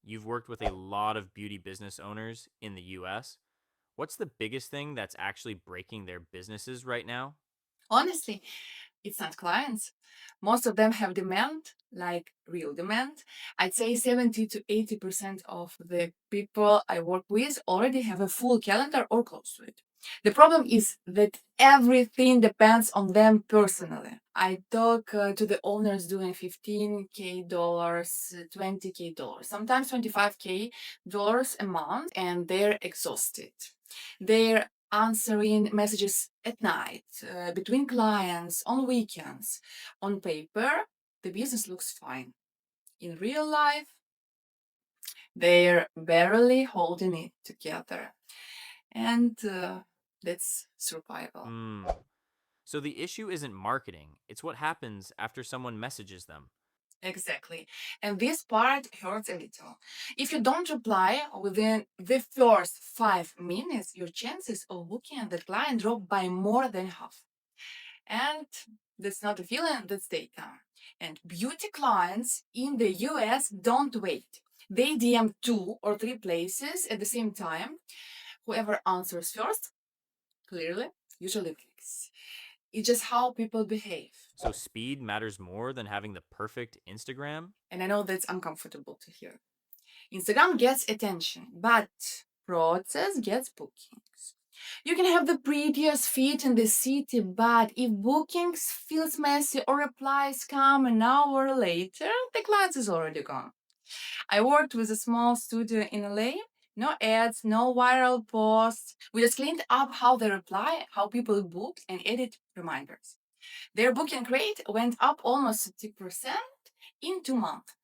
you've worked with a lot of beauty business owners in the US. What's the biggest thing that's actually breaking their businesses right now? Honestly, it's not clients. Most of them have demand, like real demand. I'd say 70 to 80% of the people I work with already have a full calendar or close to it. The problem is that everything depends on them personally. I talk to the owners doing 15K dollars, 20K dollars, sometimes 25K dollars a month, and they're exhausted. They're answering messages at night, between clients, on weekends. On paper, the business looks fine. In real life, they're barely holding it together. And that's survival. Hmm. So the issue isn't marketing, it's what happens after someone messages them. Exactly. And this part hurts a little. If you don't reply within the first 5 minutes, your chances of booking the client drop by more than half. And that's not a feeling, that's data. And beauty clients in the US don't wait. They DM 2 or 3 places at the same time. Whoever answers first, clearly, usually clicks. It's just how people behave. So speed matters more than having the perfect Instagram? And I know that's uncomfortable to hear. Instagram gets attention, but process gets bookings. You can have the prettiest feet in the city, but if bookings feels messy or replies come an hour later, the client is already gone. I worked with a small studio in LA. No ads, no viral posts. We just cleaned up how they reply, how people book, and edit reminders. Their booking rate went up almost 50% in 2 months.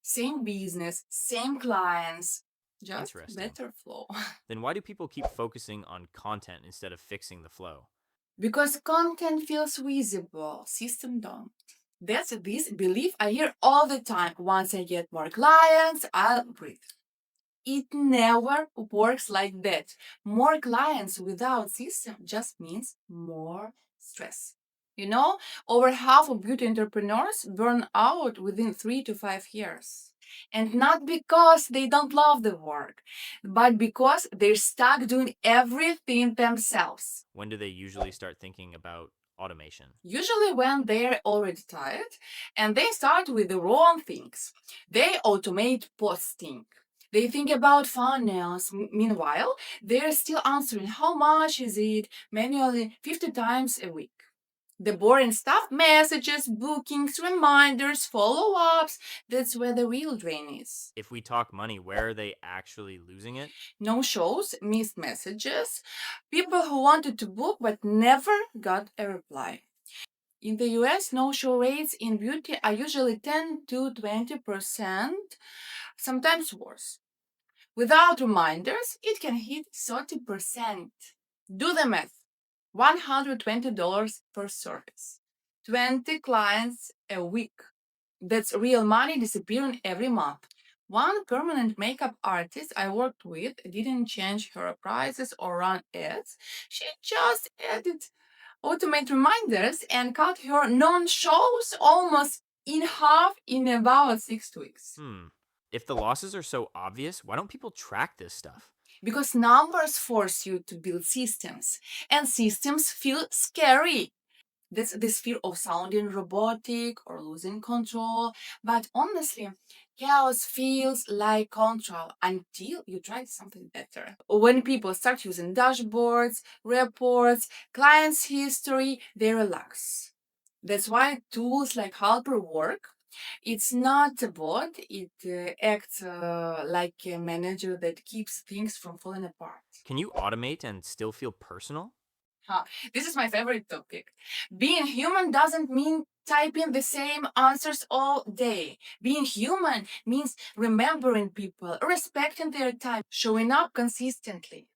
Same business, same clients, just Interesting. better flow. Then why do people keep focusing on content instead of fixing the flow? Because content feels visible, system don't. That's this belief I hear all the time. Once I get more clients, I'll breathe. It never works like that. More clients without system just means more stress. You know, over half of beauty entrepreneurs burn out within 3 to 5 years. And not because they don't love the work, but because they're stuck doing everything themselves. When do they usually start thinking about automation? Usually, when they're already tired and they start with the wrong things, they automate posting. They think about funnels. Meanwhile, they're still answering how much is it manually 50 times a week. The boring stuff, messages, bookings, reminders, follow ups, that's where the real drain is. If we talk money, where are they actually losing it? No shows, missed messages, people who wanted to book but never got a reply. In the US, no show rates in beauty are usually 10 to 20%, sometimes worse. Without reminders, it can hit 30%. Do the math $120 per service, 20 clients a week. That's real money disappearing every month. One permanent makeup artist I worked with didn't change her prices or run ads. She just added automate reminders and cut her non shows almost in half in about 6 weeks. Hmm. If the losses are so obvious, why don't people track this stuff? Because numbers force you to build systems, and systems feel scary. That's this fear of sounding robotic or losing control. But honestly, chaos feels like control until you try something better. When people start using dashboards, reports, clients' history, they relax. That's why tools like Halper work. It's not a bot, it acts like a manager that keeps things from falling apart. Can you automate and still feel personal? Huh. This is my favorite topic. Being human doesn't mean typing the same answers all day. Being human means remembering people, respecting their time, showing up consistently.